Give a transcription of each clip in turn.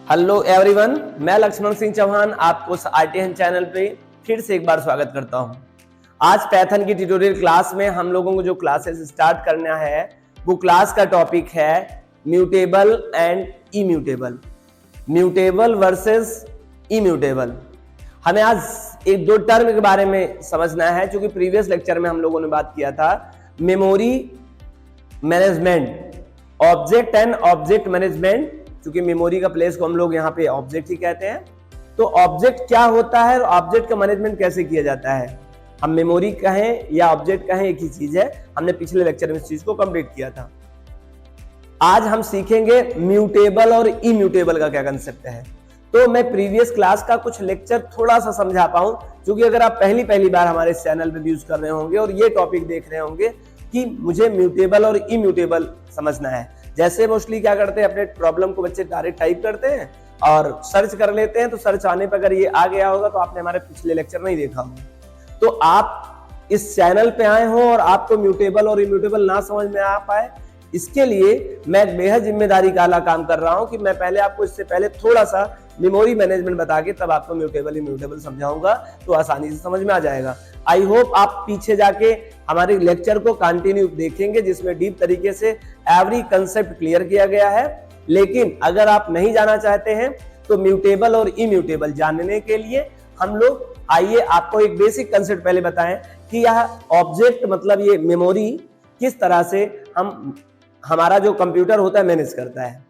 Hello everyone, मैं लक्ष्मण सिंह चौहान आपको RTN channel पे फिर से एक बार स्वागत करता हूं। आज पाइथन की ट्यूटोरियल क्लास में हम लोगों को जो क्लासेस स्टार्ट करना है वो क्लास का टॉपिक है mutable and immutable, mutable versus immutable. हमें आज एक दो टर्म के बारे में समझना है, क्योंकि प्रीवियस लेक्चर में हम लोगों ने बात किया था memory management, object and object management. क्योंकि मेमोरी का प्लेस को हम लोग यहाँ पे ऑब्जेक्ट ही कहते हैं, तो ऑब्जेक्ट क्या होता है और ऑब्जेक्ट का मैनेजमेंट कैसे किया जाता है। हम मेमोरी कहें या ऑब्जेक्ट कहें एक ही चीज है। हमने पिछले लेक्चर में इस चीज को कंप्लीट किया था। आज हम सीखेंगे म्यूटेबल और इम्यूटेबल का क्या कंसेप्ट है। तो मैं प्रीवियस क्लास का कुछ लेक्चर थोड़ा सा समझा पाऊं, क्योंकि अगर आप पहली बार हमारे इस चैनल पे यूज कर रहे होंगे और ये टॉपिक देख रहे होंगे कि मुझे म्यूटेबल और इम्यूटेबल समझना है। जैसे मोस्टली क्या करते हैं, अपने प्रॉब्लम को बच्चे डायरेक्ट टाइप करते हैं और सर्च कर लेते हैं, तो सर्च आने पर अगर ये आ गया होगा तो आपने हमारे पिछले लेक्चर नहीं देखा होगा। तो आप इस चैनल पे आए हो और आपको म्यूटेबल और इम्यूटेबल ना समझ में आ पाए, इसके लिए मैं बेहद जिम्मेदारी वाला काम कर रहा हूं कि मैं पहले आपको इससे पहले थोड़ा सा मेमोरी मैनेजमेंट बता के तब आपको म्यूटेबल इम्यूटेबल समझाऊंगा, तो आसानी से समझ में आ जाएगा। आई होप आप पीछे जाके हमारे लेक्चर को कंटिन्यू देखेंगे, जिसमें डीप तरीके से एवरी कंसेप्ट क्लियर किया गया है। लेकिन अगर आप नहीं जाना चाहते हैं तो म्यूटेबल और इम्यूटेबल जानने के लिए हम लोग आइए आपको एक बेसिक कंसेप्ट पहले बताएं कि यह ऑब्जेक्ट मतलब ये मेमोरी किस तरह से हमारा जो कंप्यूटर होता है मैनेज करता है।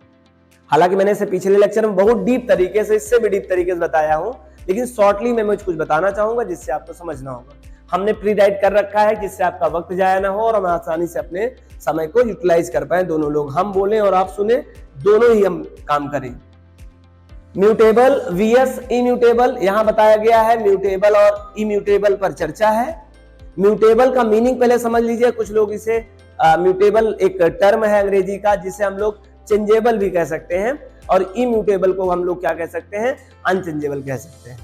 हालांकि मैंने इसे पिछले लेक्चर में बहुत डीप तरीके से, इससे भी डीप तरीके से बताया हूं, लेकिन शॉर्टली मैं कुछ बताना चाहूंगा जिससे आपको समझना होगा। हमने प्री राइट कर रखा है जिससे आपका वक्त जाया ना हो और हम आसानी से अपने समय को यूटिलाइज कर पाए। दोनों लोग, हम बोले और आप सुने, दोनों ही हम काम करें। म्यूटेबल वीएस इम्यूटेबल, यहां बताया गया है म्यूटेबल और इम्यूटेबल पर चर्चा है। म्यूटेबल का मीनिंग पहले समझ लीजिए। कुछ लोग इसे म्यूटेबल एक टर्म है अंग्रेजी का, जिसे हम लोग चेंजेबल भी कह सकते हैं, और इम्यूटेबल को हम लोग क्या कह सकते हैं, अनचेंजेबल कह सकते हैं,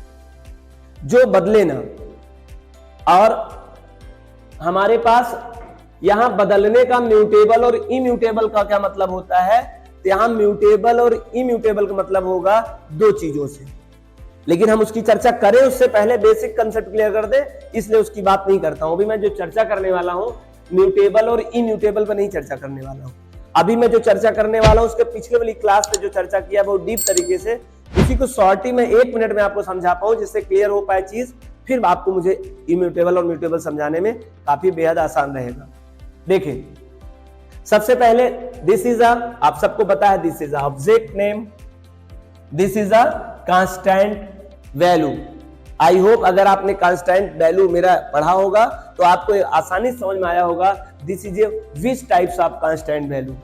जो बदले ना। और हमारे पास यहां बदलने का म्यूटेबल और इम्यूटेबल का क्या मतलब होता है, तो यहां म्यूटेबल और इम्यूटेबल का मतलब होगा दो चीजों से। लेकिन हम उसकी चर्चा करें उससे पहले बेसिक कंसेप्ट क्लियर कर दे, इसलिए उसकी बात नहीं करता हूं। अभी मैं जो चर्चा करने वाला हूं म्यूटेबल और इम्यूटेबल पर नहीं चर्चा करने वाला हूं। अभी मैं जो चर्चा करने वाला हूं उसके पिछले वाली क्लास में जो चर्चा किया बहुत डीप तरीके से, उसी को शॉर्टी में 1 मिनट में आपको समझा पाऊं जिससे क्लियर हो पाए चीज, फिर आपको मुझे इम्यूटेबल और म्यूटेबल समझाने में काफी बेहद आसान रहेगा। देखिए, सबसे पहले दिस इज आप सबको पता है, this is object name, this is a constant value. I hope अगर आपने कांस्टेंट वैल्यू मेरा पढ़ा होगा तो आपको आसानी से समझ में आया होगा this is a which types of constant value.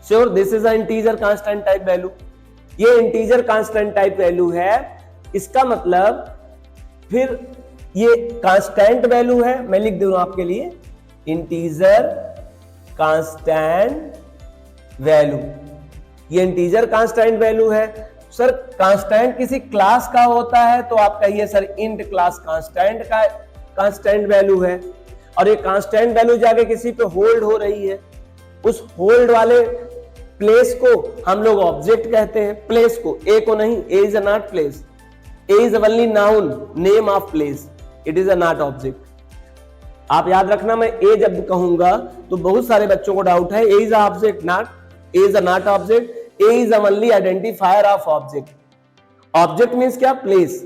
Sure, this is a integer constant type value. ये इंटीजर कांस्टेंट टाइप वैल्यू है, इसका मतलब फिर ये कांस्टेंट वैल्यू है। मैं लिख दूं आपके लिए, इंटीजर कांस्टेंट वैल्यू, ये इंटीजर कांस्टेंट वैल्यू है। सर कांस्टेंट किसी क्लास का होता है तो आप कहिए सर इंट क्लास कांस्टेंट का कांस्टेंट वैल्यू है, और ये कांस्टेंट वैल्यू जाके किसी पे होल्ड हो रही है, उस होल्ड वाले प्लेस को हम लोग ऑब्जेक्ट कहते हैं। प्लेस को, ए को नहीं, ए is a not place, A is only noun, name of place, it is a not object. आप याद रखना, मैं ए जब कहूंगा तो बहुत सारे बच्चों को डाउट है, ए is a object, not, A is a not object, A is only identifier of object. Object means क्या, प्लेस,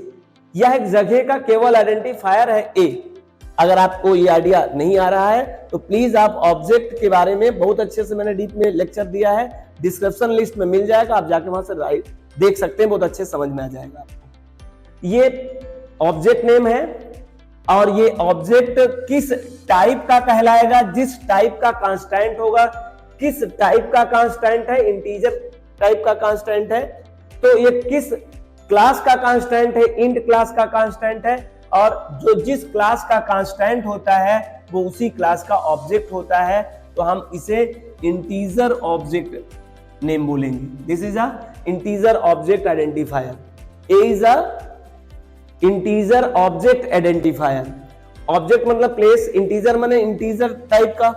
यह एक जगह का केवल आइडेंटिफायर है ए। अगर आपको ये आइडिया नहीं आ रहा है तो प्लीज आप ऑब्जेक्ट के बारे में बहुत अच्छे से मैंने डीप में लेक्चर दिया है, डिस्क्रिप्शन लिस्ट में मिल जाएगा, आप जाके वहां से राइट देख सकते हैं, बहुत अच्छे समझ में आ जाएगा आपको। ये ऑब्जेक्ट नेम है, और ये ऑब्जेक्ट किस टाइप का कहलाएगा, जिस टाइप का कांस्टेंट होगा। किस टाइप का कांस्टेंट है, इंटीजर टाइप का कांस्टेंट है, तो ये किस क्लास का कांस्टेंट है, इंट क्लास का कांस्टेंट है, और जो जिस क्लास का कांस्टेंट होता है वो उसी क्लास का ऑब्जेक्ट होता है, तो हम इसे इंटीजर ऑब्जेक्ट नेम बोलेंगे। This is a integer object identifier, A is a integer object identifier. Object मतलब प्लेस, इंटीजर माने इंटीजर टाइप का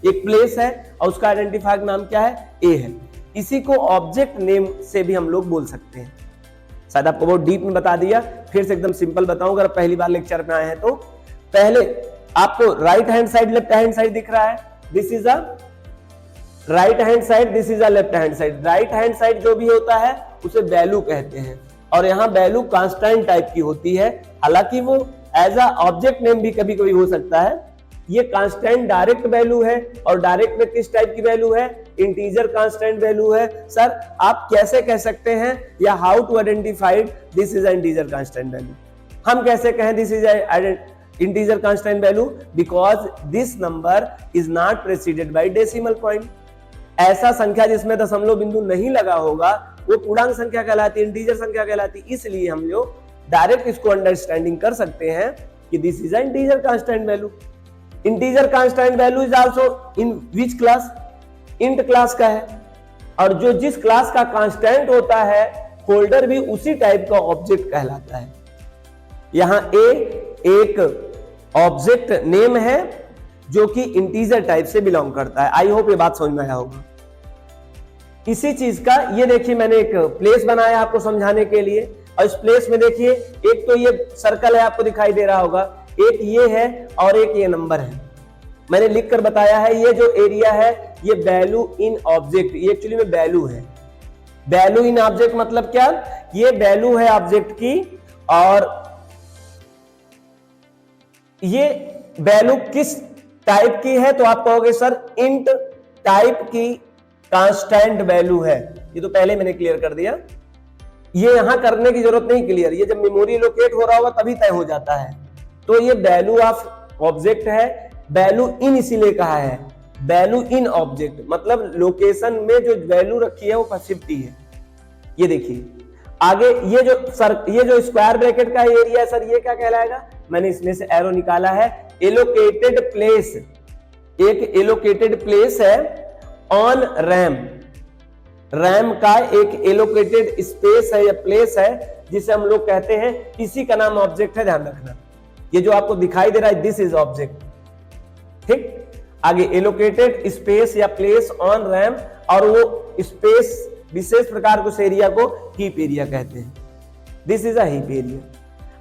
एक प्लेस है और उसका आइडेंटिफायर नाम क्या है, ए है। इसी को ऑब्जेक्ट नेम से भी हम लोग बोल सकते हैं। शायद आपको बहुत डीप में बता दिया, फिर से एकदम सिंपल बताऊं अगर पहली बार लेक्चर में आए हैं तो। पहले आपको right hand side left hand side दिख रहा है, this is a right hand side, this is a left hand side. Right hand side जो भी होता है उसे वैल्यू कहते हैं, और यहाँ वैल्यू कांस्टेंट टाइप की होती है, हालांकि वो एज अ ऑब्जेक्ट नेम भी कभी कभी हो सकता है। ये कांस्टेंट डायरेक्ट वैल्यू है, और डायरेक्ट में किस टाइप की वैल्यू है, इंटीजर कांस्टेंट वैल्यू है। सर आप कैसे कह सकते हैं, या how to identified this is integer constant value, हम कैसे कहें this is integer constant value, because this number is not preceded by decimal point. ऐसा संख्या जिसमें दशमलव बिंदु नहीं लगा होगा वो पूर्णांक संख्या कहलाती है, इंटीजर संख्या कहलाती है। इसलिए हम लोग डायरेक्ट इसको अंडरस्टैंडिंग कर सकते हैं कि this is integer constant value. Integer constant value is also in which class, int class का है, और जो जिस क्लास का कांस्टेंट होता है फोल्डर भी उसी टाइप का ऑब्जेक्ट कहलाता है। यहां ए एक ऑब्जेक्ट नेम है जो कि इंटीजर टाइप से बिलोंग करता है। आई होप ये बात समझ में आया होगा। इसी चीज का ये देखिए मैंने एक प्लेस बनाया आपको समझाने के लिए, और इस प्लेस में देखिए एक तो ये सर्कल है आपको दिखाई दे रहा होगा, एक ये है और एक ये नंबर है। मैंने लिखकर बताया है ये जो एरिया है ये वैल्यू इन ऑब्जेक्ट, ये एक्चुअली में वैल्यू है। वैल्यू इन ऑब्जेक्ट मतलब क्या, ये वैल्यू है ऑब्जेक्ट की, और ये वैल्यू किस टाइप की है, तो आप कहोगे सर इंट टाइप की कांस्टेंट वैल्यू है। ये तो पहले मैंने क्लियर कर दिया, ये यहां करने की जरूरत नहीं क्लियर, ये जब मेमोरी लोकेट हो रहा होगा तभी तय हो जाता है। तो ये वैल्यू ऑफ ऑब्जेक्ट है, वैल्यू इन इसीलिए कहा है, वैल्यू इन ऑब्जेक्ट मतलब लोकेशन में जो वैल्यू रखी है वो 50 है। ये देखिए आगे ये जो स्क्वायर ब्रैकेट का एरिया है सर, ये क्या कहलाएगा, मैंने इसमें से एरो निकाला है, एलोकेटेड प्लेस। एक एलोकेटेड प्लेस है ऑन रैम, रैम का एक एलोकेटेड स्पेस है या प्लेस है जिसे हम लोग कहते हैं, इसी का नाम ऑब्जेक्ट है, ध्यान रखना। ये जो आपको दिखाई दे रहा है दिस इज ऑब्जेक्ट, ठीक। आगे एलोकेटेड स्पेस या प्लेस ऑन रैम, और वो स्पेस विशेष प्रकार के उस एरिया को हीप एरिया कहते हैं, this is a heap area.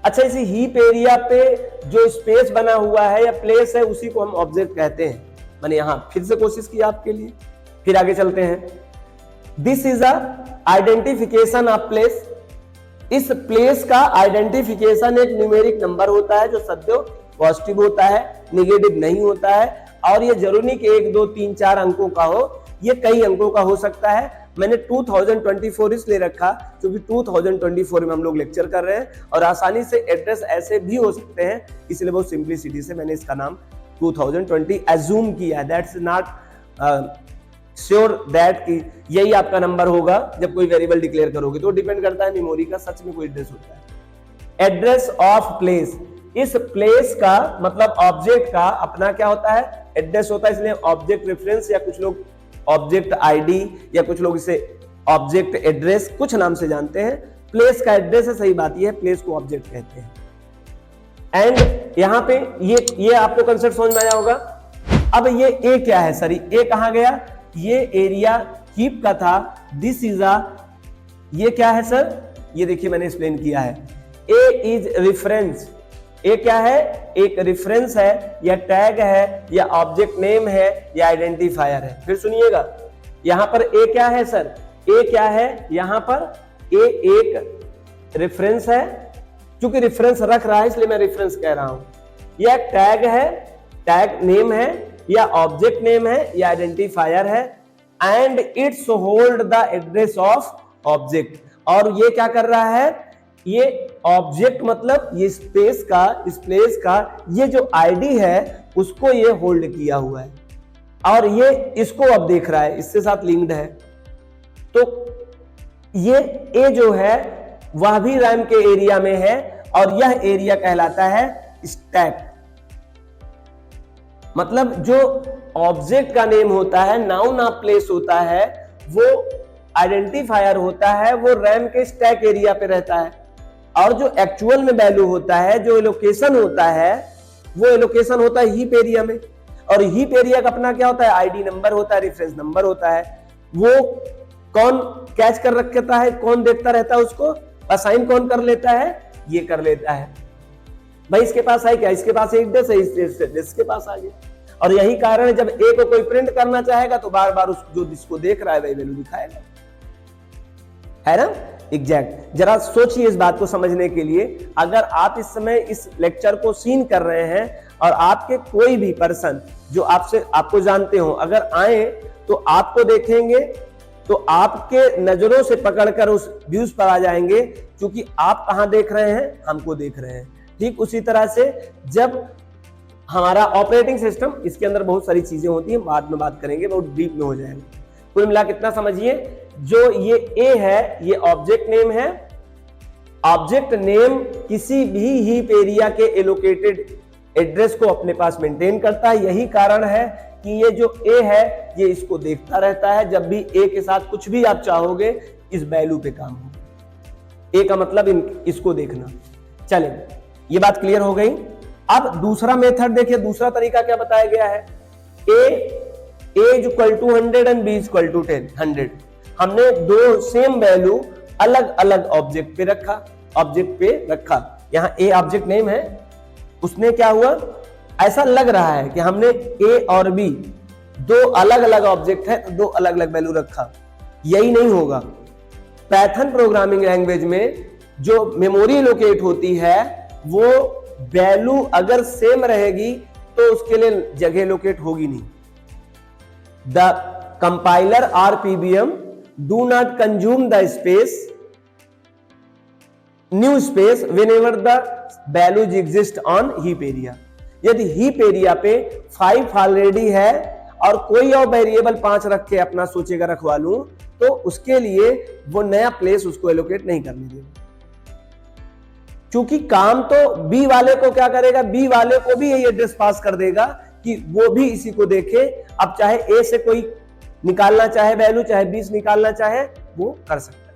अच्छा, इसी हीप एरिया पे जो स्पेस बना हुआ है या प्लेस है उसी को हम ऑब्जेक्ट कहते हैं। मैंने यहां फिर से कोशिश की आपके लिए, फिर आगे चलते हैं। This is a identification of place. इस प्लेस का आइडेंटिफिकेशन एक न्यूमेरिक नंबर होता है जो सदैव पॉजिटिव होता है, निगेटिव नहीं होता है, और ये जरूरी नहीं कि 1 2 3 4 अंकों का हो, ये कई अंकों का हो सकता है। मैंने 2024 इसलिए रखा क्योंकि 2024 में हम लोग लेक्चर कर रहे हैं, और आसानी से एड्रेस ऐसे भी हो सकते हैं, इसलिए बहुत सिंपलिसिटी से मैंने इसका नाम 2020 एज्यूम किया। दैट्स नॉट श्योर दैट कि यही आपका नंबर होगा जब कोई वेरिएबल डिक्लेयर करोगे, तो डिपेंड करता है मेमोरी का, सच में कोई एड्रेस होता है। एड्रेस ऑफ प्लेस, इस प्लेस का मतलब ऑब्जेक्ट का अपना क्या होता है, एड्रेस होता है, इसलिए ऑब्जेक्ट रेफरेंस या कुछ लोग ऑब्जेक्ट आईडी या कुछ लोग इसे ऑब्जेक्ट एड्रेस कुछ नाम से जानते हैं। प्लेस का एड्रेस है, सही बात, ये प्लेस को ऑब्जेक्ट कहते हैं। एंड यहां पे ये आपको कंसेप्ट समझ में आया होगा। अब ये ए क्या है सर, ए कहां गया, ये एरिया हीप का था, दिस इज अ, ये क्या है सर, ये देखिए मैंने एक्सप्लेन किया है, ए इज रेफरेंस। ए क्या है, एक रेफरेंस है या टैग है या ऑब्जेक्ट नेम है या आइडेंटिफायर है। फिर सुनिएगा, यहां पर ए क्या है सर, ए क्या है, यहां पर ए एक रेफरेंस है, क्योंकि रेफरेंस रख रहा है इसलिए मैं रेफरेंस कह रहा हूं। यह टैग है, टैग नेम है या ऑब्जेक्ट नेम है या आइडेंटिफायर है, and it's hold the address of object. और ये क्या कर रहा है, ये ऑब्जेक्ट मतलब ये स्पेस का, इस प्लेस का ये जो आईडी है उसको ये होल्ड किया हुआ है, और ये इसको अब देख रहा है, इसके साथ लिंक्ड है। तो ये ए जो है वह भी रैम के एरिया में है, और यह एरिया कहलाता है स्टैक। मतलब जो ऑब्जेक्ट का नेम होता है, नाउन ऑफ प्लेस होता है, वो आइडेंटिफायर होता है, वो रैम के स्टैक एरिया पे रहता है। और जो एक्चुअल में वैल्यू होता है, जो एलोकेशन होता है, वो एलोकेशन होता है हीप एरिया में। और हीप एरिया का अपना क्या होता है, आईडी नंबर होता है, रेफरेंस नंबर होता है। वो कौन कैच कर रखता है, कौन देखता रहता है उसको, असाइन कौन कर लेता है, ये कर लेता है। भाई इसके पास है क्या, इसके पास एक एड्रेस है, इसके पास आ गया। और यही कारण है जब ए को कोई प्रिंट करना चाहेगा तो बार बार जो जिसको देख रहा है वही वैल्यू दिखाएगा, है ना। एग्जैक्ट। जरा सोचिए इस बात को समझने के लिए, अगर आप इस समय इस लेक्चर को सीन कर रहे हैं और आपके कोई भी पर्सन जो आपको जानते हो अगर आए तो आपको देखेंगे तो आपके नजरों से पकड़कर उस व्यूज पर आ जाएंगे, क्योंकि आप कहां देख रहे हैं, हमको देख रहे हैं। ठीक उसी तरह से जब हमारा ऑपरेटिंग सिस्टम, इसके अंदर बहुत सारी चीजें होती हैं, बाद में बात करेंगे, बहुत डीप में हो जाएगा। कुल मिला कितना समझिए, जो ये ए है ये ऑब्जेक्ट नेम है। ऑब्जेक्ट नेम किसी भी हीप एरिया के एलोकेटेड एड्रेस को अपने पास मेंटेन करता है। यही कारण है कि ये जो ए है ये इसको देखता रहता है। जब भी ए के साथ कुछ भी आप चाहोगे इस वैल्यू पे काम हो। ए का मतलब इसको देखना। चलें, ये बात क्लियर हो गई। अब दूसरा मेथड देखिए, दूसरा तरीका क्या बताया गया है, ए is equal to 100 and B is equal to 100। हमने दो सेम वैल्यू अलग अलग ऑब्जेक्ट पे रखा। यहां ए ऑब्जेक्ट नेम है, उसने क्या हुआ, ऐसा लग रहा है कि हमने ए और बी दो अलग अलग ऑब्जेक्ट है तो दो अलग अलग वैल्यू रखा। यही नहीं होगा। पाइथन प्रोग्रामिंग लैंग्वेज में जो मेमोरी लोकेट होती है वो वैल्यू अगर सेम रहेगी तो उसके लिए जगह लोकेट होगी नहीं। The compiler RPBM do not consume the space, new space whenever the values exist on heap area। यदि हीप एरिया पे 5 ऑलरेडी है और कोई और वेरिएबल 5 रख के अपना सोचेगा रखवा लूं तो उसके लिए वो नया प्लेस उसको एलोकेट नहीं करने देगा, क्योंकि काम तो बी वाले को क्या करेगा, बी वाले को भी यही एड्रेस पास कर देगा कि वो भी इसी को देखे। अब चाहे ए से कोई निकालना चाहे वैल्यू, चाहे बी से निकालना चाहे, वो कर सकता है।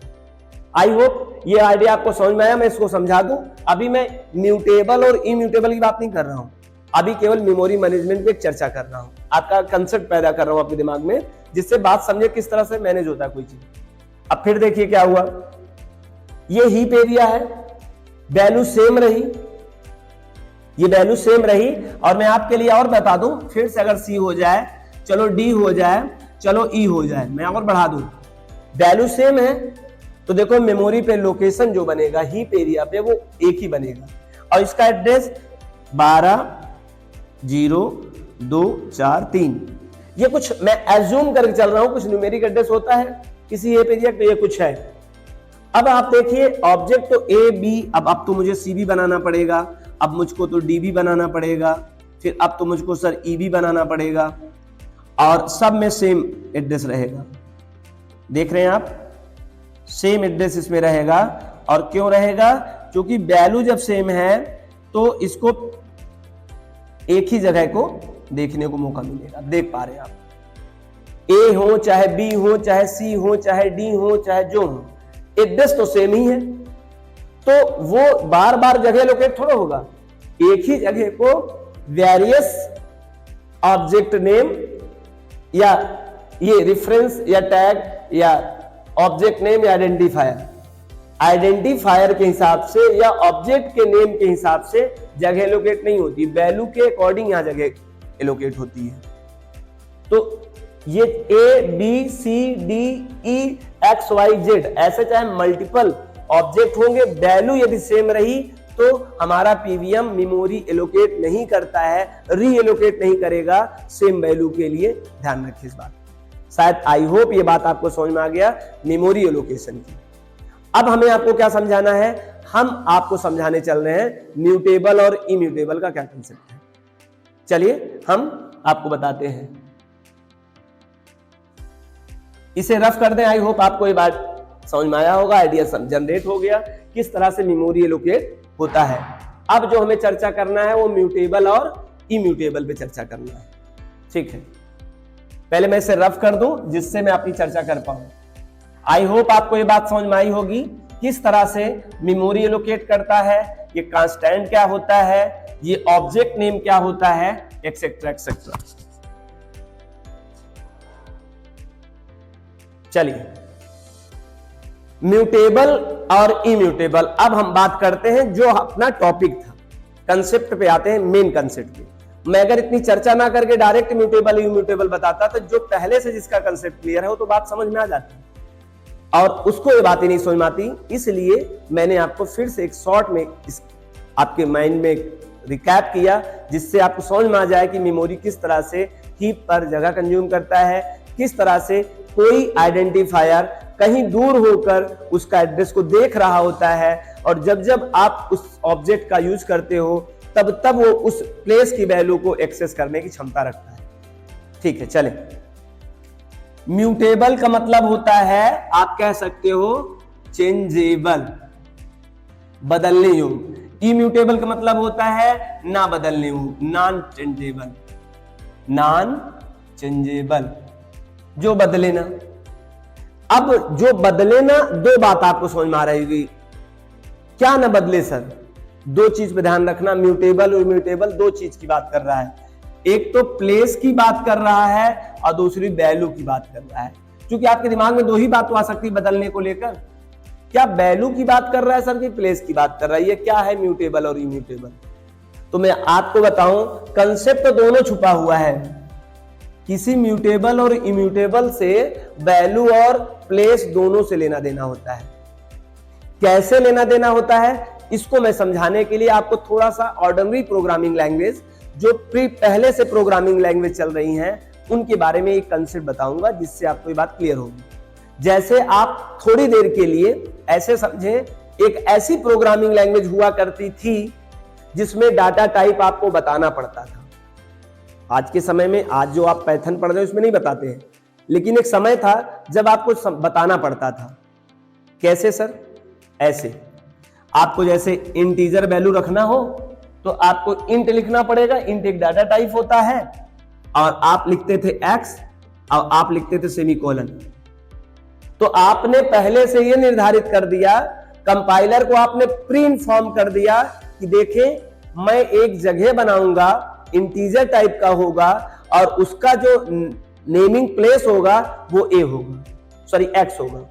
आई होप ये आइडिया आपको समझ में आया। मैं इसको समझा दूं। अभी मैं म्यूटेबल और इम्यूटेबल की बात नहीं कर रहा हूं, अभी केवल मेमोरी मैनेजमेंट पे चर्चा कर रहा हूं। आपका कंसेप्ट पैदा कर रहा हूं आपके दिमाग में, जिससे बात समझे किस तरह से मैनेज होता है कोई चीज। अब फिर देखिए क्या हुआ, ये हीप एरिया है, वैल्यू सेम रही, ये वैल्यू सेम रही। और मैं आपके लिए और बता दूं, फिर से अगर सी हो जाए, चलो डी हो जाए, चलो ई हो जाए, मैं और बढ़ा दूं, वैल्यू सेम है तो देखो मेमोरी पे लोकेशन जो बनेगा हीप एरिया पे वो एक ही बनेगा। और इसका एड्रेस 12.0.2.4.3। ये कुछ मैं एज्यूम करके चल रहा हूं, कुछ न्यूमेरिक एड्रेस होता है किसी हीप एरिया पे, ये कुछ है। अब आप देखिए ऑब्जेक्ट तो ए बी, अब तो मुझे सी भी बनाना पड़ेगा, अब मुझको तो डी भी बनाना पड़ेगा, फिर अब तो मुझको सर ई भी बनाना पड़ेगा, और सब में सेम एड्रेस रहेगा। देख रहे हैं आप, सेम एड्रेस इसमें रहेगा। और क्यों रहेगा, क्योंकि वैल्यू जब सेम है तो इसको एक ही जगह को देखने को मौका मिलेगा। देख पा रहे हैं आप, ए हो चाहे बी हो चाहे सी हो चाहे डी हो चाहे जो हो, एड्रेस तो सेम ही है, तो वो बार बार जगह लोकेट थोड़ा होगा। एक ही जगह को वेरियस ऑब्जेक्ट नेम या ये रेफरेंस या टैग या ऑब्जेक्ट नेम या आइडेंटिफायर के हिसाब से या ऑब्जेक्ट के नेम के हिसाब से जगह एलोकेट नहीं होती, वैल्यू के अकॉर्डिंग यहां जगह एलोकेट होती है। तो ये A B C D E X Y Z ऐसे चाहे मल्टीपल ऑब्जेक्ट होंगे, वैल्यू यदि सेम रही तो हमारा पीवीएम मेमोरी एलोकेट नहीं करता है, री एलोकेट नहीं करेगा सेम वैल्यू के लिए। ध्यान रखिए इस बात। शायद आई होप ये बात आपको समझ में आ गया मेमोरी एलोकेशन की। अब हमें आपको क्या समझाना है, हम आपको समझाने चल रहे हैं म्यूटेबल और इम्यूटेबल का क्या कंसेप्ट है। चलिए हम आपको बताते हैं, इसे रफ कर दें। आई होप आपको ये बात समझ में आया होगा, आइडिया जनरेट हो गया किस तरह से मेमोरी एलोकेट होता है। अब जो हमें चर्चा करना है वो म्यूटेबल और इम्यूटेबल पे चर्चा करना है, ठीक है। पहले मैं इसे रफ कर दूं जिससे मैं अपनी चर्चा कर पाऊं। आई होप आपको ये बात समझ में आई होगी किस तरह से मेमोरी एलोकेट करता है, ये कांस्टेंट क्या होता है, ये ऑब्जेक्ट नेम क्या होता है, एक्सेट्रा एक्सेट्रा। चलिए म्यूटेबल और इम्यूटेबल। अब हम बात करते हैं जो अपना टॉपिक था, कंसेप्ट पे आते हैं, मेन कंसेप्ट पे। मैं अगर इतनी चर्चा ना करके डायरेक्ट म्यूटेबल इम्यूटेबल बताता तो जो पहले से जिसका कंसेप्ट क्लियर है वो तो बात समझ में आ जाती, और उसको ये बात ही नहीं समझ में आती। इसलिए मैंने आपको फिर से एक शॉर्ट में आपके माइंड में रिकैप किया, जिससे आपको समझ में आ जाए कि मेमोरी किस तरह से हीप पर जगह कंज्यूम करता है, किस तरह से कोई आइडेंटिफायर कहीं दूर होकर उसका एड्रेस को देख रहा होता है, और जब जब आप उस ऑब्जेक्ट का यूज करते हो तब तब वो उस प्लेस की वैल्यू को एक्सेस करने की क्षमता रखता है। ठीक है, चलें। म्यूटेबल का मतलब होता है, आप कह सकते हो चेंजेबल, बदलने योग्य। इम्यूटेबल का मतलब होता है ना बदलने योग्य, नॉन चेंजेबल, नॉन चेंजेबल, जो बदले ना। अब जो बदले ना, दो बात आपको समझ में आ रही होगी। क्या ना बदले सर? दो चीज पे ध्यान रखना, म्यूटेबल और इम्यूटेबल दो चीज की बात कर रहा है। एक तो प्लेस की बात कर रहा है और दूसरी वैल्यू की बात कर रहा है। क्योंकि आपके दिमाग में दो ही बात तो आ सकती है बदलने को लेकर, क्या वैल्यू की बात कर रहा है सर कि प्लेस की बात कर रहा है? ये क्या है म्यूटेबल और इम्यूटेबल? तो मैं आपको बताऊं, कंसेप्ट तो दोनों छुपा हुआ है। किसी म्यूटेबल और इम्यूटेबल से वैल्यू और प्लेस दोनों से लेना देना होता है। कैसे लेना देना होता है इसको मैं समझाने के लिए आपको थोड़ा सा ऑर्डिनरी प्रोग्रामिंग लैंग्वेज, जो पहले से प्रोग्रामिंग लैंग्वेज चल रही हैं, उनके बारे में एक कंसेप्ट बताऊंगा, जिससे आपको ये बात क्लियर होगी। जैसे आप थोड़ी देर के लिए ऐसे समझें, एक ऐसी प्रोग्रामिंग लैंग्वेज हुआ करती थी जिसमें डाटा टाइप आपको बताना पड़ता था। आज के समय में, आज जो आप पाइथन पढ़ रहे हो उसमें नहीं बताते हैं, लेकिन एक समय था जब आपको बताना पड़ता था। कैसे सर? ऐसे आपको जैसे इंटीजर वैल्यू रखना हो तो आपको इंट लिखना पड़ेगा। इंट एक डाटा टाइप होता है, और आप लिखते थे एक्स और आप लिखते थे सेमीकोलन। तो आपने पहले से ये निर्धारित कर दिया, कंपाइलर को आपने प्री इन्फॉर्म कर दिया कि देखें मैं एक जगह बनाऊंगा, इंटीजर टाइप का होगा, और उसका जो नेमिंग प्लेस होगा वो ए होगा, सॉरी एक्स होगा।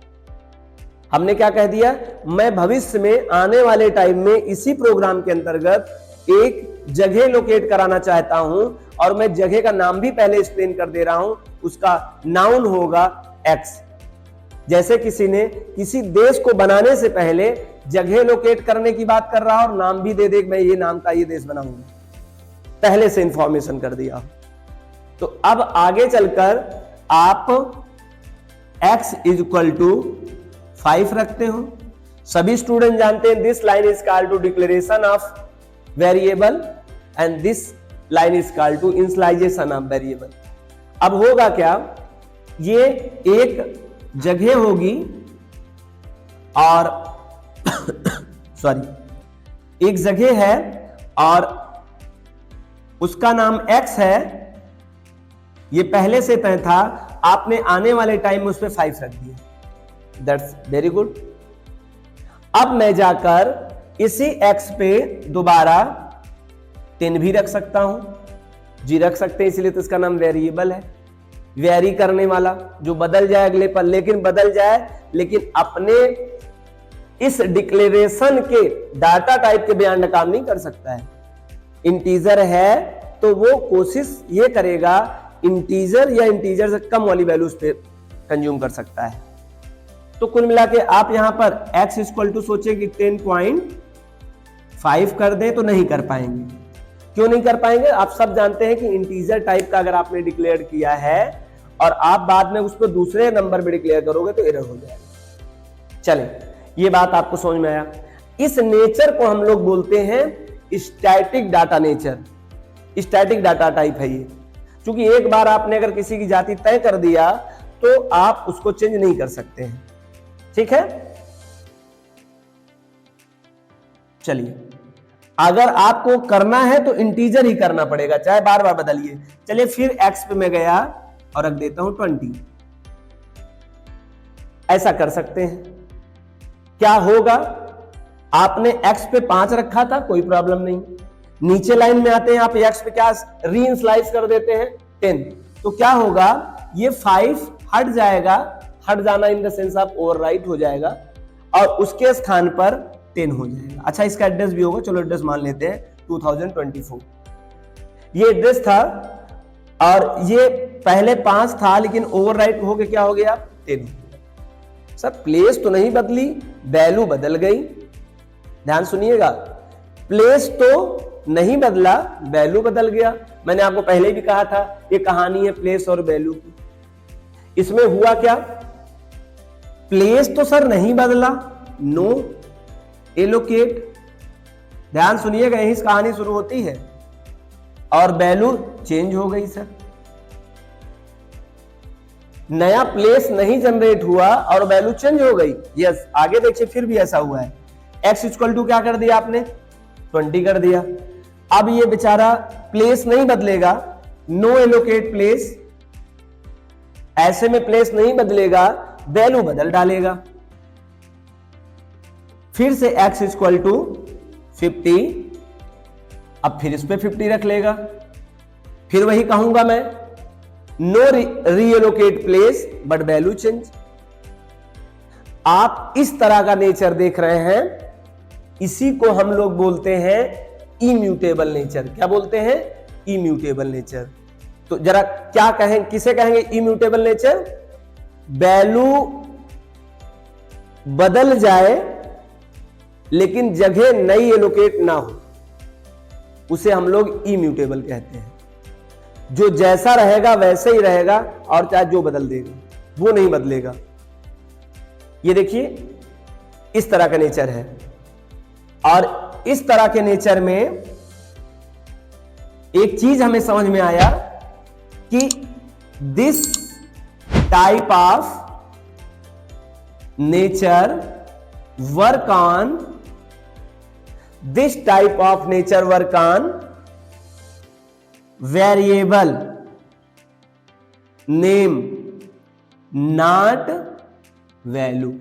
हमने क्या कह दिया, मैं भविष्य में आने वाले टाइम में इसी प्रोग्राम के अंतर्गत एक जगह लोकेट कराना चाहता हूं, और मैं जगह का नाम भी पहले एक्सप्लेन कर दे रहा हूं, उसका नाउन होगा एक्स। जैसे किसी ने किसी देश को बनाने से पहले जगह लोकेट करने की बात कर रहा और नाम भी दे दे, मैं ये नाम का ये देश बनाऊंगा, पहले से इंफॉर्मेशन कर दिया। तो अब आगे चलकर आप x इज इक्वल टू 5 रखते हो। सभी स्टूडेंट जानते हैं this line is called to declaration of variable and this line is called to initialization of variable. अब होगा क्या, ये एक जगह होगी और सॉरी एक जगह है और उसका नाम x है, ये पहले से तय था, आपने आने वाले टाइम में उस पर 5 रख दिया। That's very good. अब मैं जाकर इसी x पे दोबारा 10 भी रख सकता हूं, जी रख सकते हैं, इसलिए तो इसका नाम वेरिएबल है, वेरी करने वाला, जो बदल जाए अगले पर, लेकिन बदल जाए, लेकिन अपने इस डिक्लेरेशन के डाटा टाइप के बयान काम नहीं कर सकता है। इंटीजर है तो वो कोशिश ये करेगा इंटीजर या इंटीजर से कम वाली वैल्यू उस पे कंज्यूम कर सकता है। तो कुल मिला के आप यहां पर x इक्वल टू सोचे कि 10.5 कर दें तो नहीं कर पाएंगे। क्यों नहीं कर पाएंगे? आप सब जानते हैं कि इंटीजर टाइप का अगर आपने डिक्लेयर किया है और आप बाद में उसको दूसरे नंबर पे डिक्लेयर करोगे तो एरर हो जाएगा। चलें, ये बात आपको समझ में आया। इस नेचर को हम लोग बोलते हैं static data nature, static data type है ये। क्योंकि एक बार आपने अगर किसी की जाति तय कर दिया तो आप उसको चेंज नहीं कर सकते हैं। ठीक है, चलिए, अगर आपको करना है तो इंटीजर ही करना पड़ेगा, चाहे बार बार बदलिए। चलिए फिर x पे मैं गया और रख देता हूं 20, ऐसा कर सकते हैं। क्या होगा, आपने x पे 5 रखा था, कोई प्रॉब्लम नहीं। नीचे लाइन में आते हैं, आप x पे क्या री इनिशियलाइज कर देते हैं 10, तो क्या होगा, ये 5 हट जाएगा, हट जाना in the sense of overwrite हो जाएगा, और उसके स्थान पर 10 हो जाएगा। अच्छा, इसका एड्रेस भी होगा, चलो एड्रेस मान लेते हैं 2024। ये एड्रेस था और ये पहले 5 था, लेकिन ओवरराइट होके क्या हो गया, 10। सर प्लेस तो नहीं बदली, वैल्यू बदल गई। ध्यान सुनिएगा, प्लेस तो नहीं बदला, वैल्यू बदल गया। मैंने आपको पहले भी कहा था ये कहानी है प्लेस और वैल्यू की। इसमें हुआ क्या, प्लेस तो सर नहीं बदला, नो एलोकेट। ध्यान सुनिएगा, यही कहानी शुरू होती है। और वैल्यू चेंज हो गई सर, नया प्लेस नहीं जनरेट हुआ और वैल्यू चेंज हो गई। यस, आगे देखिए फिर भी ऐसा हुआ है। x इक्वल टू क्या कर दिया आपने, 20 कर दिया। अब ये बेचारा प्लेस नहीं बदलेगा, नो एलोकेट प्लेस, ऐसे में प्लेस नहीं बदलेगा, वैल्यू बदल डालेगा। फिर से x इक्वल टू 50, अब फिर इस पे 50 रख लेगा। फिर वही कहूंगा मैं, no reallocate place but value change. आप इस तरह का नेचर देख रहे हैं, इसी को हम लोग बोलते हैं इम्यूटेबल नेचर। क्या बोलते हैं, इम्यूटेबल नेचर। तो जरा क्या कहें, किसे कहेंगे इम्यूटेबल नेचर, वैल्यू बदल जाए लेकिन जगह नई एलोकेट ना हो, उसे हम लोग इम्यूटेबल कहते हैं। जो जैसा रहेगा वैसे ही रहेगा और चाहे जो बदल देगा वो नहीं बदलेगा। ये देखिए इस तरह का नेचर है। और इस तरह के नेचर में एक चीज हमें समझ में आया कि this type of nature work on, this type of nature work on variable name not value.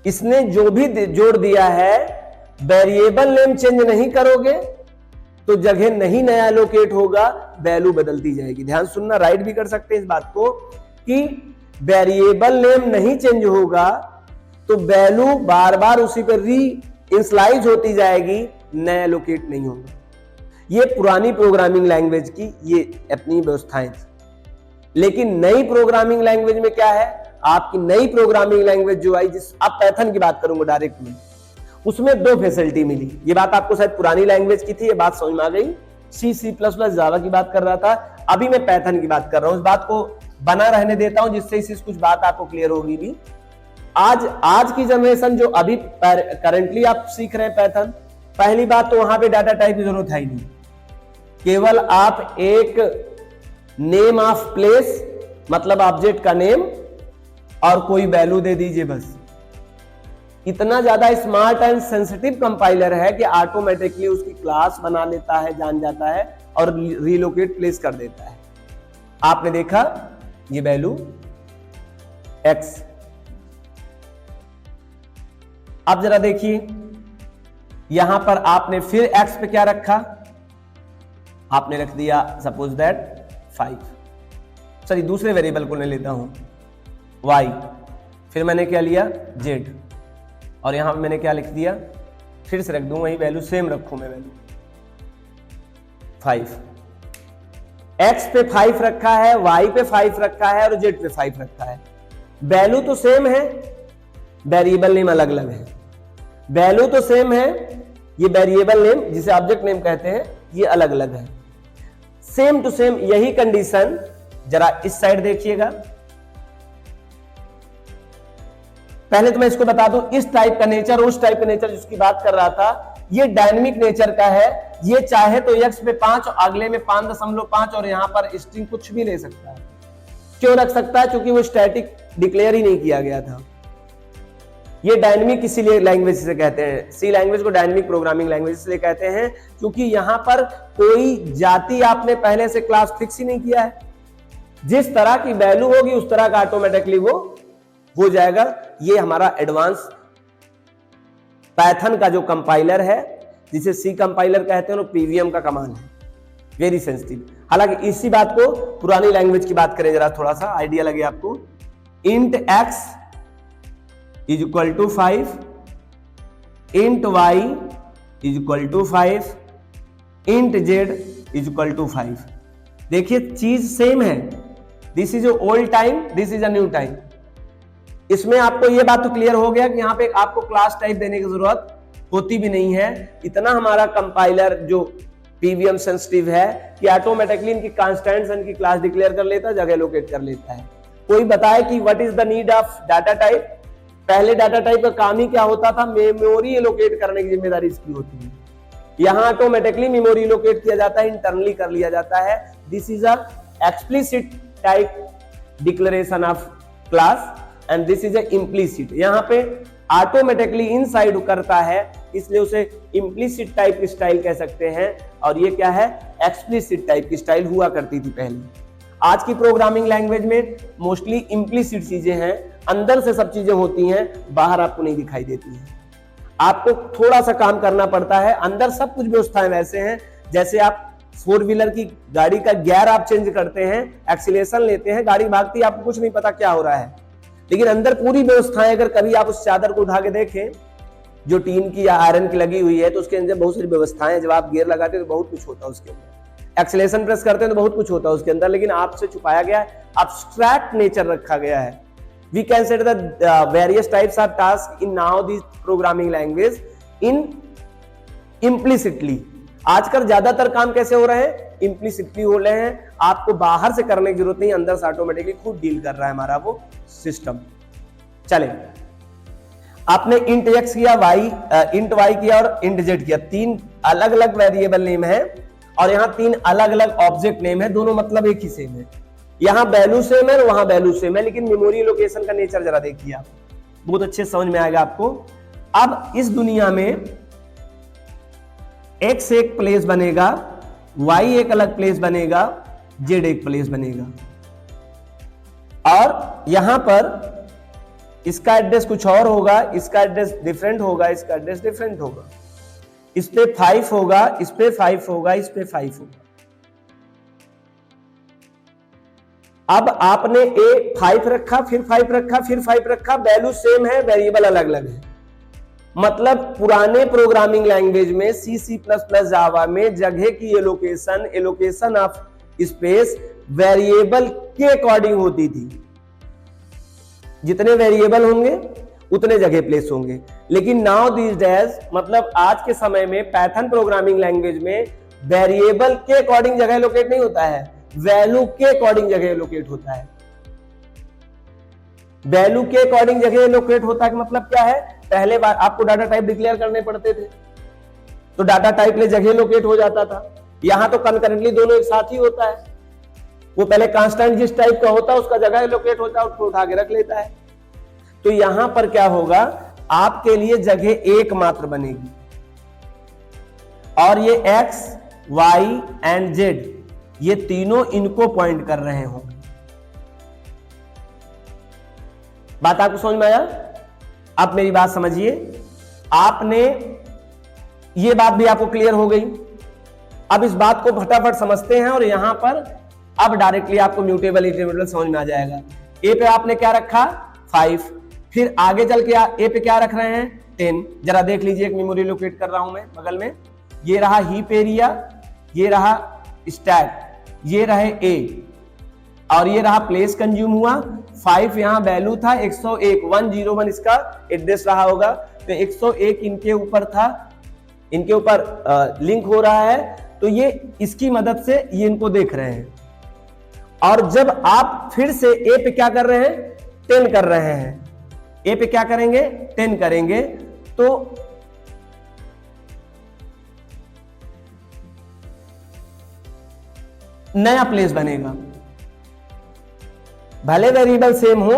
इसने जो भी जोड़ दिया है, वेरिएबल नेम चेंज नहीं करोगे तो जगह नहीं नया एलोकेट होगा, वैल्यू बदलती जाएगी। ध्यान सुनना, राइट भी कर सकते हैं इस बात को कि वेरिएबल नेम नहीं चेंज होगा तो वैल्यू बार बार उसी पर री इंस्लाइज होती जाएगी, नया एलोकेट नहीं होगा। ये पुरानी प्रोग्रामिंग लैंग्वेज की ये अपनी व्यवस्थाएं थी। लेकिन नई प्रोग्रामिंग लैंग्वेज में क्या है, आपकी नई प्रोग्रामिंग लैंग्वेज जो आई, जिस आप पाइथन की बात करूंगा डायरेक्ट में, उसमें 2 फैसिलिटी मिली। ये बात आपको शायद पुरानी लैंग्वेज की थी, ये बात समझ में आ गई। C++ जावा की बात कर रहा था, अभी मैं पाइथन की बात कर रहा हूं। इस बात को बना रहने देता हूं जिससे इससे कुछ बात आपको क्लियर होगी भी। आज की जनरेशन जो अभी करंटली आप सीख रहे हैं पाइथन, पहली बात तो वहां पे डाटा टाइप की जरूरत है ही नहीं। केवल आप एक नेम ऑफ प्लेस, मतलब ऑब्जेक्ट का नेम, और कोई वैल्यू दे दीजिए बस। इतना ज्यादा स्मार्ट एंड सेंसिटिव कंपाइलर है कि ऑटोमेटिकली उसकी क्लास बना लेता है, जान जाता है और रीलोकेट प्लेस कर देता है। आपने देखा ये वैल्यू x। अब जरा देखिए, यहां पर आपने फिर x पे क्या रखा, आपने रख दिया सपोज दैट 5। सॉरी, दूसरे वेरिएबल को ले लेता हूं y, फिर मैंने क्या लिया z, और यहां पे मैंने क्या लिख दिया, फिर से रख दूं वही वैल्यू, सेम रखूं मैं वैल्यू 5। x पे 5 रखा है, y पे 5 रखा है और z पे 5 रखा है। वैल्यू तो सेम है, वेरिएबल नेम अलग अलग है। वैल्यू तो सेम है, ये वेरिएबल नेम जिसे ऑब्जेक्ट नेम कहते हैं ये अलग अलग है। सेम टू सेम यही कंडीशन जरा इस साइड देखिएगा। पहले तो मैं इसको बता दूं, इस टाइप का नेचर, उस टाइप का नेचर जिसकी बात कर रहा था, ये डायनेमिक नेचर का है। ये चाहे तो x पे 5, अगले में 5.5 और यहां पर स्ट्रिंग कुछ भी ले सकता है। क्यों रख सकता है, क्योंकि वो स्टैटिक डिक्लेयर ही नहीं किया गया था। ये डायनेमिक इसीलिए लैंग्वेज से कहते हैं, सी लैंग्वेज को डायनेमिक प्रोग्रामिंग लैंग्वेज इसलिए कहते हैं क्योंकि यहां पर कोई जाति आपने पहले से क्लास फिक्स ही नहीं किया है। जिस तरह की वैल्यू होगी उस तरह का ऑटोमेटिकली वो हो जाएगा। ये हमारा एडवांस पाइथन का जो कंपाइलर है, जिसे सी कंपाइलर कहते हैं, और पीवीएम का कमांड है, वेरी सेंसिटिव। हालांकि इसी बात को पुरानी लैंग्वेज की बात करें जरा, थोड़ा सा आइडिया लगे आपको। Int x is equal to 5, int y is equal to 5, int z is equal to 5। देखिए चीज सेम है, this is old time, this is a new time. इसमें आपको ये बात तो क्लियर हो गया कि यहाँ पे आपको क्लास टाइप देने की जरूरत होती भी नहीं है। इतना हमारा कंपाइलर जो पीवीएम सेंसिटिव है कि ऑटोमेटिकली इनकी कांस्टेंट्स इनकी क्लास डिक्लेयर कर लेता है, जगह लोकेट कर लेता है। कोई बताए कि what is the need of data type? पहले डाटा टाइप का काम ही क्या होता था? मेमोरी एलोकेट करने की जिम्मेदारी इसकी होती है। यहाँ ऑटोमेटिकली मेमोरी एलोकेट किया जाता है, इंटरनली कर लिया जाता है। This is a explicit type declaration of class and this is a implicit. यहाँ पे ऑटोमेटिकली इनसाइड करता है, इसलिए उसे इम्प्लिसिट टाइप की स्टाइल कह सकते हैं। और ये क्या है? एक्सप्लिसिट टाइप की स्टाइल हुआ करती थी पहले। आज की प्रोग्रामिंग लैंग्वेज में मोस्टली इम्प्लिसिट चीजें हैं, अंदर से सब चीजें होती हैं, बाहर आपको नहीं दिखाई देती हैं। आपको थोड़ा सा काम करना पड़ता है, अंदर सब कुछ व्यवस्थाएं वैसे हैं जैसे आप 4 व्हीलर की गाड़ी का गियर आप चेंज करते हैं, एक्सीलरेशन लेते हैं, गाड़ी भागती है, आपको कुछ नहीं पता क्या हो रहा है, लेकिन अंदर पूरी व्यवस्थाएं, अगर कभी आप उस चादर को उठा के देखें जो टीन की या आयरन की लगी हुई है, तो उसके अंदर बहुत सारी व्यवस्थाएं हैं। जब आप गियर लगाते हैं तो बहुत कुछ होता है उसके अंदर, एक्सीलरेशन प्रेस करते हैं तो बहुत कुछ होता है उसके अंदर, लेकिन आपसे छुपाया गया है, एब्स्ट्रैक्ट नेचर रखा गया है। We can set the various types of task in now this programming language in implicitly. आजकल ज्यादातर काम कैसे हो रहे हैं? इम्प्लिसिटली हो रहे हैं। आपको बाहर से करने की जरूरत नहीं, अंदर से ऑटोमेटिकली खुद डील कर रहा है हमारा वो सिस्टम। चले, आपने इंट x किया, इंट y किया और इंट z किया, 3 अलग अलग वेरिएबल नेम है और यहाँ 3 अलग अलग ऑब्जेक्ट नेम है, दोनों मतलब एक ही सेम है। यहाँ वैल्यू सेम है और वहां वैल्यू सेम है, लेकिन मेमोरी लोकेशन का नेचर जरा देखिए आप, बहुत अच्छे समझ में आएगा आपको। अब इस दुनिया में x एक प्लेस बनेगा, y एक अलग प्लेस बनेगा, z एक प्लेस बनेगा, और यहां पर इसका एड्रेस कुछ और होगा, इसका एड्रेस डिफरेंट होगा, इसका एड्रेस डिफरेंट होगा। इस पे 5 होगा, इस पे 5 होगा, इस पे 5 होगा। अब आपने ए 5 रखा, फिर 5 रखा, फिर 5 रखा, वैल्यू सेम है, वेरिएबल अलग अलग है। मतलब पुराने प्रोग्रामिंग लैंग्वेज में C++ जावा में जगह की एलोकेशन ऑफ स्पेस वेरिएबल के अकॉर्डिंग होती थी। जितने वेरिएबल होंगे उतने जगह प्लेस होंगे। लेकिन नाउ दिस डेज, मतलब आज के समय में पाइथन प्रोग्रामिंग लैंग्वेज में वेरिएबल के अकॉर्डिंग जगह लोकेट नहीं होता है, वैल्यू के अकॉर्डिंग जगह लोकेट होता है। वैल्यू के अकॉर्डिंग जगह लोकेट होता है, मतलब क्या है? पहले बार आपको डाटा टाइप डिक्लेयर करने पड़ते थे, तो डाटा टाइप ले जगह लोकेट हो जाता था। यहां तो कंकरेंटली दोनों एक साथ ही होता है। वो पहले कांस्टेंट जिस टाइप का होता है उसका जगह लोकेट होता है, उसको उठा के रख लेता है। तो यहां पर क्या होगा? आपके लिए जगह एक मात्र बनेगी और ये x, y एंड z ये तीनों इनको पॉइंट कर रहे होंगे। बात आपको समझ में आया? आप मेरी बात समझिए, आपने ये बात भी आपको क्लियर हो गई। अब इस बात को फटाफट समझते हैं और यहां पर अब डायरेक्टली आपको म्यूटेबल इटरेबल समझ में आ जाएगा। ए पे आपने क्या रखा? 5, फिर आगे चल के ए पे क्या रख रहे हैं? 10। जरा देख लीजिए, एक मेमोरी लोकेट कर रहा हूं मैं बगल में। ये रहा हीप एरिया, ये रहा स्टैक, ये रहे ए और ये रहा प्लेस कंज्यूम हुआ। 5 यहां वैल्यू था, 101 101 इसका एड्रेस रहा होगा, तो 101 इनके ऊपर था, इनके ऊपर लिंक हो रहा है, तो ये इसकी मदद से ये इनको देख रहे हैं। और जब आप फिर से ए पे क्या कर रहे हैं? 10 कर रहे हैं। ए पे क्या करेंगे? 10 करेंगे, तो नया प्लेस बनेगा। भले वेरिएबल सेम हो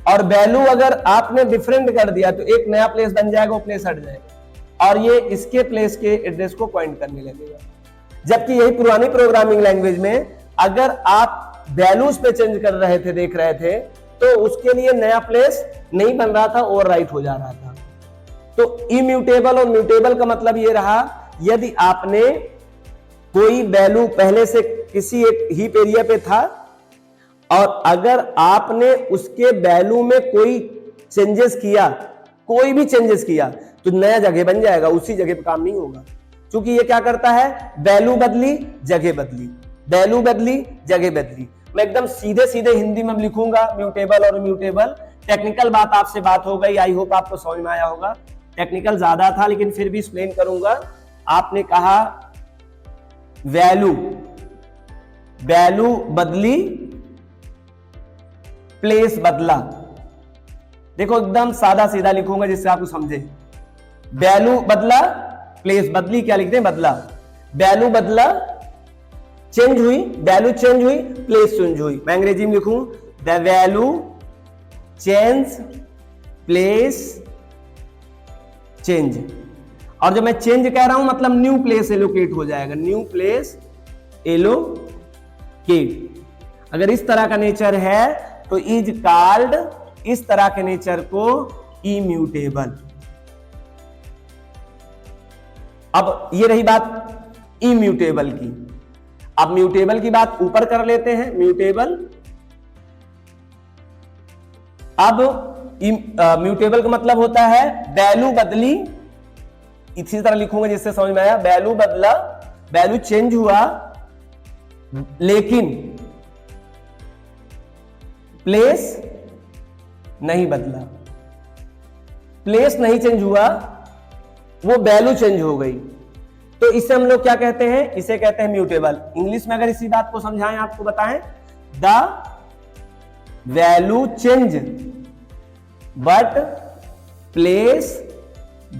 और वैल्यू अगर आपने डिफरेंट कर दिया तो एक नया प्लेस बन जाएगा, वो प्लेस हट जाएगा और ये इसके प्लेस के एड्रेस को पॉइंट करने लगेगा। जबकि यही पुरानी प्रोग्रामिंग लैंग्वेज में अगर आप वैल्यूज पे चेंज कर रहे थे, देख रहे थे, तो उसके लिए नया प्लेस नहीं बन रहा था, ओवरराइट हो जा रहा था। तो इम्यूटेबल और म्यूटेबल का मतलब ये रहा, यदि आपने कोई वैल्यू पहले से किसी एक हीप एरिया पे था और अगर आपने उसके वैल्यू में कोई चेंजेस किया, कोई भी चेंजेस किया तो नया जगह बन जाएगा, उसी जगह पे काम नहीं होगा। क्योंकि ये क्या करता है, वैल्यू बदली जगह बदली, वैल्यू बदली जगह बदली। मैं एकदम सीधे सीधे हिंदी में लिखूंगा म्यूटेबल और म्यूटेबल। टेक्निकल बात आपसे बात हो गई, आई होप आपको समझ में आया होगा। टेक्निकल ज्यादा था लेकिन फिर भी एक्सप्लेन करूंगा। आपने कहा वैल्यू, वैल्यू बदली, प्लेस बदला। देखो एकदम सादा सीधा लिखूंगा जिससे आपको समझे। वैल्यू बदला, प्लेस बदली, क्या लिखते हैं, बदला। वैल्यू बदला, चेंज हुई, वैल्यू चेंज हुई, प्लेस चेंज हुई। मैं अंग्रेजी में लिखूं the value change, place change. और जब मैं चेंज कह रहा हूं मतलब न्यू प्लेस एलोकेट हो जाएगा, न्यू प्लेस एलोकेट। अगर इस तरह का नेचर है तो इज कॉल्ड, इस तरह के नेचर को इम्यूटेबल। अब ये रही बात इम्यूटेबल की। अब म्यूटेबल की बात ऊपर कर लेते हैं, म्यूटेबल। अब म्यूटेबल का मतलब होता है वैल्यू बदली, इसी तरह लिखूंगा जिससे समझ में आया। वैल्यू बदला, वैल्यू चेंज हुआ लेकिन प्लेस नहीं बदला, प्लेस नहीं चेंज हुआ, वो वैल्यू चेंज हो गई। तो इसे हम लोग क्या कहते हैं, इसे कहते हैं म्यूटेबल। इंग्लिश में अगर इसी बात को समझाएं, आपको बताएं, the value change but place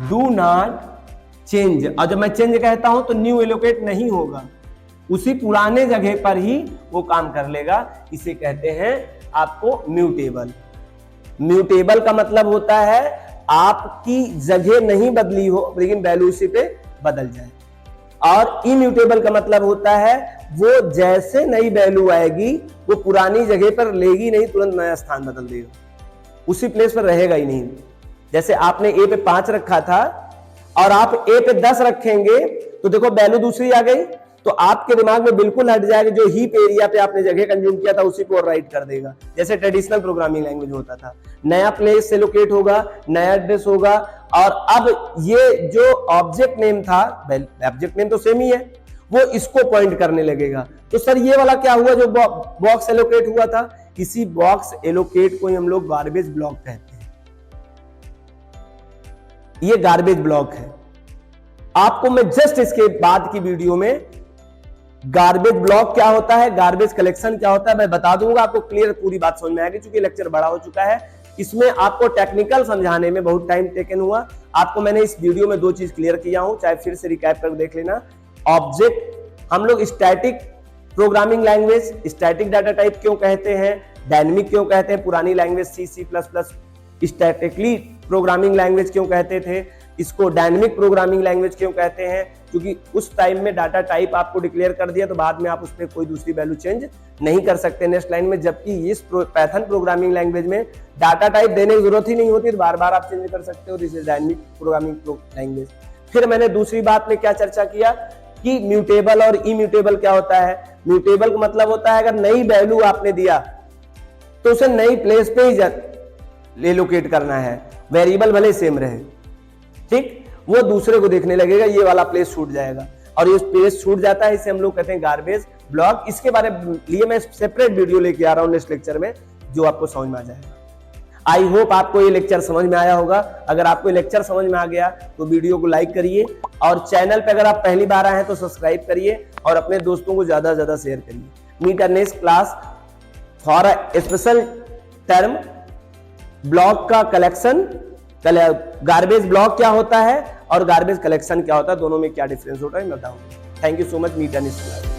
do not change. और जब मैं चेंज कहता हूं तो न्यू एलोकेट नहीं होगा, उसी पुराने जगह पर ही वो काम कर लेगा। इसे कहते हैं आपको म्यूटेबल। म्यूटेबल का मतलब होता है आपकी जगह नहीं बदली हो लेकिन वैल्यू उसी पे बदल जाए। और इम्यूटेबल का मतलब होता है वो जैसे नई वैल्यू आएगी वो पुरानी जगह पर लेगी नहीं, तुरंत नया स्थान बदल देगा, उसी प्लेस पर रहेगा ही नहीं। जैसे आपने ए पे 5 रखा था और आप ए पे 10 रखेंगे तो देखो वैल्यू दूसरी आ गई, तो आपके दिमाग में बिल्कुल हट जाएगा, जो हीप एरिया पे आपने जगह कंज्यूम किया था उसी को राइट कर देगा। जैसे ट्रेडिशनल प्रोग्रामिंग लैंग्वेज होता था, नया प्लेस से लोकेट होगा, नया एड्रेस होगा। और अब ये जो ऑब्जेक्ट नेम था, ऑब्जेक्ट नेम तो सेम ही है, वो इसको पॉइंट करने लगेगा। तो सर ये वाला क्या हुआ जो बॉक्स एलोकेट हुआ था, इसी बॉक्स एलोकेट को ही हम लोग गार्बेज ब्लॉक कहते हैं। ये गार्बेज ब्लॉक है। आपको मैं जस्ट इसके बाद की वीडियो में गार्बेज ब्लॉक क्या होता है, गार्बेज कलेक्शन क्या होता है, मैं बता दूंगा, आपको क्लियर पूरी बात समझ में आएगी। क्योंकि लेक्चर बड़ा हो चुका है, इसमें आपको टेक्निकल समझाने में बहुत टाइम टेकन हुआ। आपको मैंने इस वीडियो में 2 चीज क्लियर किया हूं, चाहे फिर से रिकैप कर देख लेना। ऑब्जेक्ट हम लोग static programming language, static data type क्यों कहते हैं, डायनेमिक क्यों कहते हैं, पुरानी language C++ statically programming language क्यों कहते थे, इसको डायनेमिक प्रोग्रामिंग लैंग्वेज क्यों कहते हैं, क्योंकि उस टाइम में डाटा टाइप आपको डिक्लेयर कर दिया तो बाद में आप उसमें कोई दूसरी वैल्यू चेंज नहीं कर सकते नेक्स्ट लाइन में। जबकि इस पाइथन प्रोग्रामिंग लैंग्वेज में डाटा टाइप देने की जरूरत ही नहीं होती, बार बार आप चेंज कर सकते हो। This is dynamic programming language. फिर मैंने दूसरी बात में क्या चर्चा किया कि म्यूटेबल और इम्यूटेबल क्या होता है। म्यूटेबल का मतलब होता है अगर नई वैल्यू आपने दिया तो उसे नई प्लेस पे ही लोकेट करना है, वेरिएबल भले सेम रहे, ठीक, वो दूसरे को देखने लगेगा, ये वाला प्लेस छूट जाएगा। और ये प्लेस छूट जाता है, इसे हम लोग कहते हैं गार्बेज ब्लॉक। इसके बारे में लिए मैं सेपरेट वीडियो लेके आ रहा हूं नेक्स्ट लेक्चर में, जो आपको समझ में आ जाएगा। आई होप आपको ये लेक्चर समझ में आया होगा। अगर आपको ये लेक्चर समझ में आ गया तो वीडियो को लाइक करिए, और चैनल पे अगर आप पहली बार आए हैं तो सब्सक्राइब करिए, और अपने दोस्तों को ज्यादा से ज्यादा शेयर करिए। Meet next class for a special term, block का कलेक्शन, गार्बेज ब्लॉक क्या होता है और गार्बेज कलेक्शन क्या होता है, दोनों में क्या डिफरेंस होता है मैं बताऊंगा। Thank you so much. Meet next class.